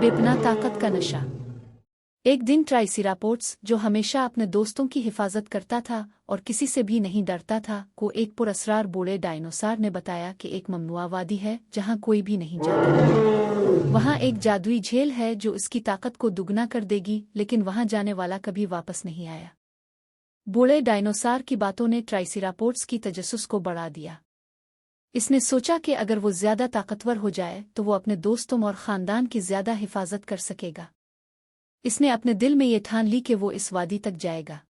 बेपनाह ताकत का नशा। एक दिन ट्राइसिरापोड्स, जो हमेशा अपने दोस्तों की हिफाजत करता था और किसी से भी नहीं डरता था, को एक पुरअसरार बूढ़े डायनासोर ने बताया कि एक ममनुआ वादी है जहां कोई भी नहीं जाता। वहां एक जादुई झील है जो इसकी ताकत को दुगना कर देगी, लेकिन वहां जाने वाला कभी वापस नहीं आया। बूढ़े डायनासोर की बातों ने ट्राइसिरापोड्स की तजस्सुस को बढ़ा दिया। इसने सोचा कि अगर वो ज्यादा ताकतवर हो जाए तो वो अपने दोस्तों और खानदान की ज्यादा हिफाजत कर सकेगा। इसने अपने दिल में ये ठान ली कि वो इस वादी तक जाएगा।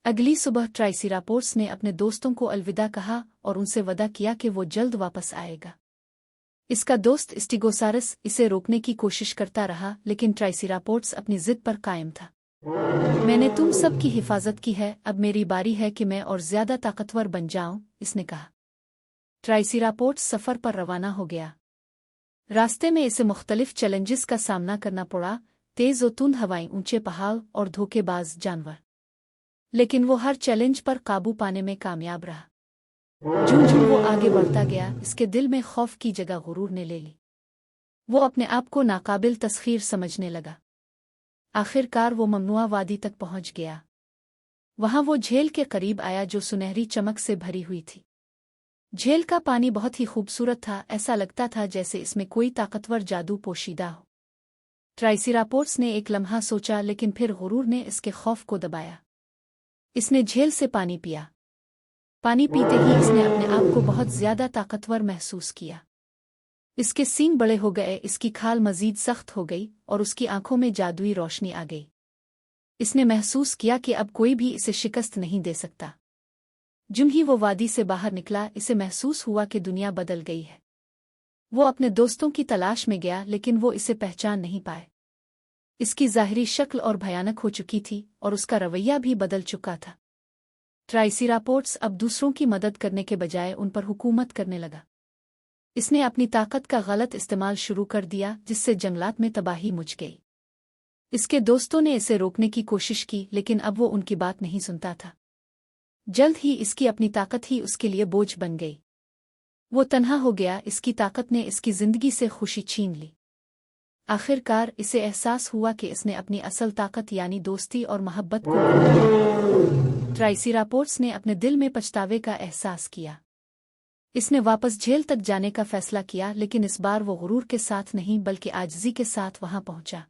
अगली सुबह ट्राइसिरापोड्स ने अपने दोस्तों को अलविदा कहा और उनसे वादा किया कि वो जल्द वापस आएगा। इसका दोस्त स्टिगोसारस इसे रोकने की कोशिश करता रहा, लेकिन ट्राइसिरापोड्स अपनी जिद पर कायम था। मैंने तुम सब की हिफाजत की है, अब मेरी बारी है कि मैं और ज्यादा ताकतवर बन जाऊं, इसने कहा। ट्राइसिरापोड्स सफर पर रवाना हो गया। रास्ते में इसे मुख्तलिफ चैलेंजेस का सामना करना पड़ा, तेज और तुंद हवाएं, ऊंचे पहाड़ और धोखेबाज जानवर। लेकिन वो हर चैलेंज पर काबू पाने में कामयाब रहा। जूं-जूं वो आगे बढ़ता गया, इसके दिल में खौफ की जगह गुरूर ने ले ली। वो अपने आप को नाकाबिल तस्खीर समझने लगा। आखिरकार वो ममनुआ वादी तक पहुंच गया। वहां वो झील के करीब आया जो सुनहरी चमक से भरी हुई थी। झील का पानी बहुत ही खूबसूरत था, ऐसा लगता था जैसे इसमें कोई ताकतवर जादू पोशीदा हो। ट्राइसिरापोड्स ने एक लम्हा सोचा, लेकिन फिर गुरूर ने इसके खौफ को दबाया। इसने झील से पानी पिया। पानी पीते ही इसने अपने आप को बहुत ज्यादा ताकतवर महसूस किया। इसके सींग बड़े हो गए, इसकी खाल मजीद सख्त हो गई और उसकी आंखों में जादुई रोशनी आ गई। इसने महसूस किया कि अब कोई भी इसे शिकस्त नहीं दे सकता। जूं ही वो वादी से बाहर निकला, इसे महसूस हुआ कि दुनिया बदल गई है। वो अपने दोस्तों की तलाश में गया, लेकिन वो इसे पहचान नहीं पाए। इसकी ज़ाहिरी शक्ल और भयानक हो चुकी थी और उसका रवैया भी बदल चुका था। ट्राइसिरापोड्स अब दूसरों की मदद करने के बजाय उन पर हुकूमत करने लगा। इसने अपनी ताकत का गलत इस्तेमाल शुरू कर दिया, जिससे जंगलात में तबाही मच गई। इसके दोस्तों ने इसे रोकने की कोशिश की, लेकिन अब वो उनकी बात नहीं सुनता था। जल्द ही इसकी अपनी ताकत ही उसके लिए बोझ बन गई। वो तन्हा हो गया, इसकी ताकत ने इसकी जिंदगी से खुशी छीन ली। आखिरकार इसे एहसास हुआ कि इसने अपनी असल ताकत यानी दोस्ती और मोहब्बत को खो दिया। ट्राइसिरापोड्स ने अपने दिल में पछतावे का एहसास किया। इसने वापस झील तक जाने का फैसला किया, लेकिन इस बार वो गुरूर के साथ नहीं बल्कि आजिज़ी के साथ वहां पहुंचा।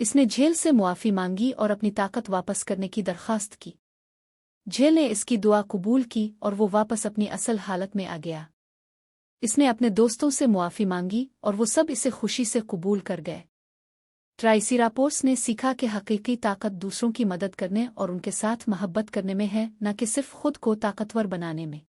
इसने झील से मुआफ़ी मांगी और अपनी ताकत वापस करने की दरख्वास्त की। झील ने इसकी दुआ कबूल की और वो वापस अपनी असल हालत में आ गया। इसने अपने दोस्तों से मुआफ़ी मांगी और वो सब इसे खुशी से कबूल कर गए। ट्राइसिरापोड्स ने सीखा कि हकीकी ताकत दूसरों की मदद करने और उनके साथ मोहब्बत करने में है, न कि सिर्फ खुद को ताकतवर बनाने में।